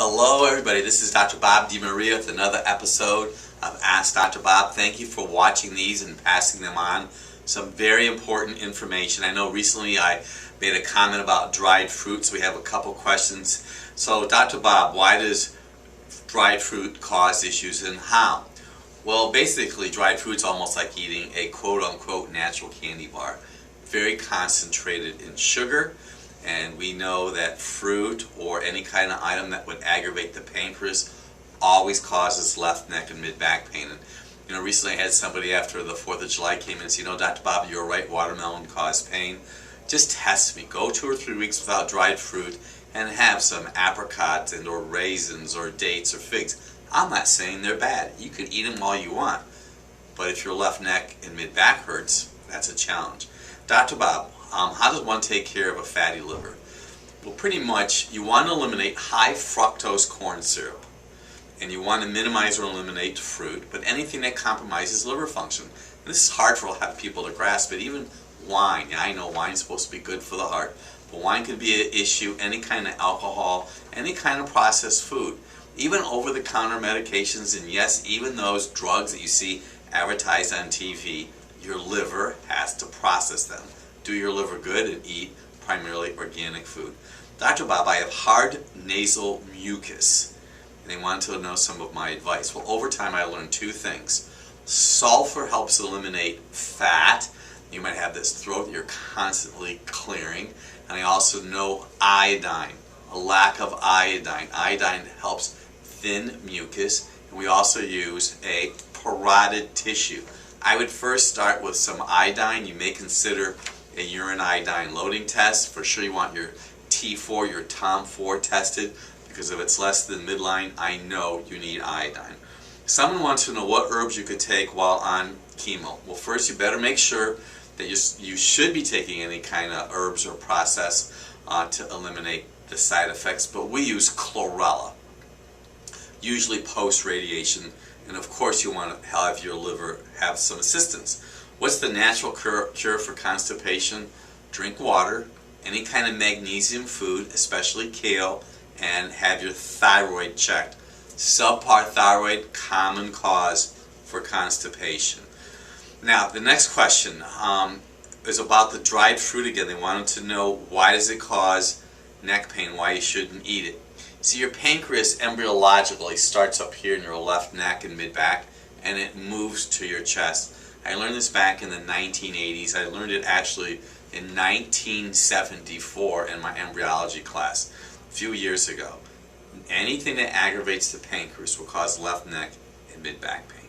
Hello everybody, this is Dr. Bob DiMaria with another episode of Ask Dr. Bob. Thank you for watching these and passing them on. Some very important information. I know recently I made a comment about dried fruits. We have a couple questions. So Dr. Bob, why does dried fruit cause issues and how? Well, basically dried fruit's almost like eating a quote-unquote natural candy bar. Very concentrated in sugar. And we know that fruit or any kind of item that would aggravate the pancreas always causes left neck and mid-back pain. And recently I had somebody after the 4th of July came in and said, Dr. Bob, you're right, watermelon caused pain. Just test me. Go 2 or 3 weeks without dried fruit and have some apricots and or raisins or dates or figs. I'm not saying they're bad. You can eat them all you want. But if your left neck and mid-back hurts, that's a challenge. Dr. Bob, how does one take care of a fatty liver? Well, pretty much you want to eliminate high fructose corn syrup. And you want to minimize or eliminate fruit, but anything that compromises liver function. And this is hard for a lot of people to grasp, but even wine. Yeah, I know wine's supposed to be good for the heart, but wine could be an issue, any kind of alcohol, any kind of processed food. Even over-the-counter medications, and yes, even those drugs that you see advertised on TV, your liver has to process them. Do your liver good and eat primarily organic food. Dr. Bob, I have hard nasal mucus, and they wanted to know some of my advice. Well, over time I learned 2 things. Sulfur helps eliminate fat. You might have this throat that you're constantly clearing. And I also know iodine, a lack of iodine. Iodine helps thin mucus, and we also use a parotid tissue. I would first start with some iodine. You may consider a urine iodine loading test. For sure you want your T4, your TOM4 tested, because if it's less than midline, I know you need iodine. Someone wants to know what herbs you could take while on chemo. Well, first you better make sure that you should be taking any kind of herbs or process to eliminate the side effects, but we use chlorella, usually post-radiation, and of course you want to have your liver have some assistance. What's the natural cure for constipation? Drink water, any kind of magnesium food, especially kale, and have your thyroid checked. Subpar thyroid, common cause for constipation. Now, the next question is about the dried fruit again. They wanted to know, why does it cause neck pain, why you shouldn't eat it. See, your pancreas embryologically starts up here in your left neck and mid-back, and it moves to your chest. I learned this back in the 1980s. I learned it actually in 1974 in my embryology class, a few years ago. Anything that aggravates the pancreas will cause left neck and mid-back pain.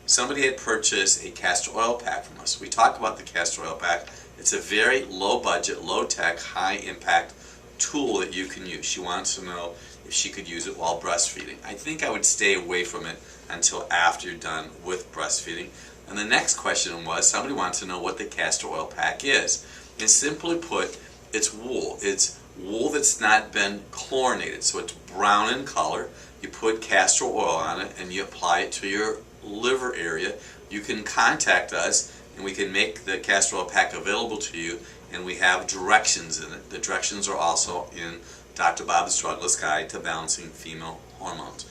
Somebody had purchased a castor oil pack from us. We talk about the castor oil pack. It's a very low-budget, low-tech, high-impact tool that you can use. She wants to know if she could use it while breastfeeding. I think I would stay away from it until after you're done with breastfeeding. And the next question was, somebody wants to know what the castor oil pack is. And simply put, it's wool. It's wool that's not been chlorinated, so it's brown in color. You put castor oil on it and you apply it to your liver area. You can contact us and we can make the castor oil pack available to you, and we have directions in it. The directions are also in Dr. Bob's Drugless Guide to Balancing Female Hormones.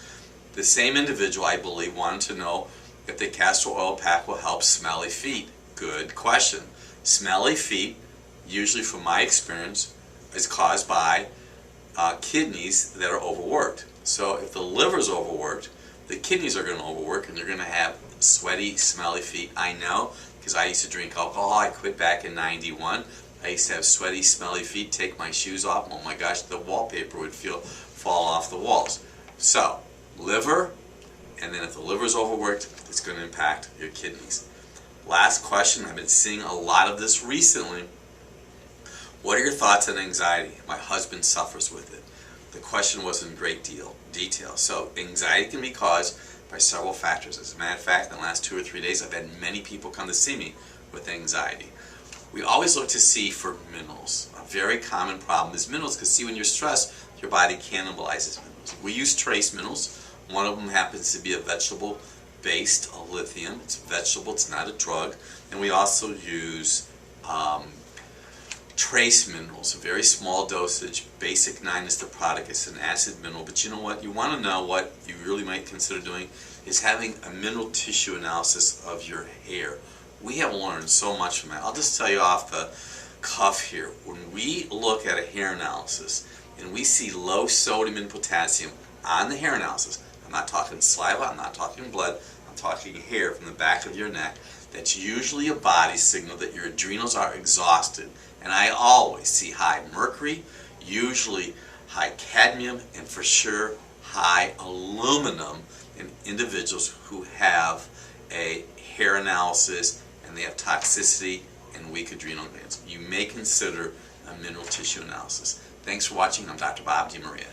The same individual, I believe, wanted to know if the castor oil pack will help smelly feet. Good question. Smelly feet, usually from my experience, is caused by kidneys that are overworked. So if the liver's overworked, the kidneys are going to overwork and you're going to have sweaty, smelly feet. I know, because I used to drink alcohol. I quit back in '91. I used to have sweaty, smelly feet, take my shoes off. Oh my gosh, the wallpaper would fall off the walls. So, liver, and then if the liver's overworked, it's going to impact your kidneys. Last question, I've been seeing a lot of this recently. What are your thoughts on anxiety? My husband suffers with it. The question was in great detail. So anxiety can be caused by several factors. As a matter of fact, in the last 2 or 3 days, I've had many people come to see me with anxiety. We always look to see for minerals. A very common problem is minerals, because see, when you're stressed, your body cannibalizes minerals. We use trace minerals. One of them happens to be a vegetable-based lithium. It's a vegetable, it's not a drug. And we also use trace minerals, a very small dosage. Basic 9 is the product. It's an acid mineral. But you know what? You want to know what you really might consider doing is having a mineral tissue analysis of your hair. We have learned so much from that. I'll just tell you off the cuff here. When we look at a hair analysis and we see low sodium and potassium on the hair analysis, I'm not talking saliva, I'm not talking blood, I'm talking hair from the back of your neck, that's usually a body signal that your adrenals are exhausted. And I always see high mercury, usually high cadmium, and for sure high aluminum in individuals who have a hair analysis and they have toxicity and weak adrenal glands. You may consider a mineral tissue analysis. Thanks for watching. I'm Dr. Bob DeMaria.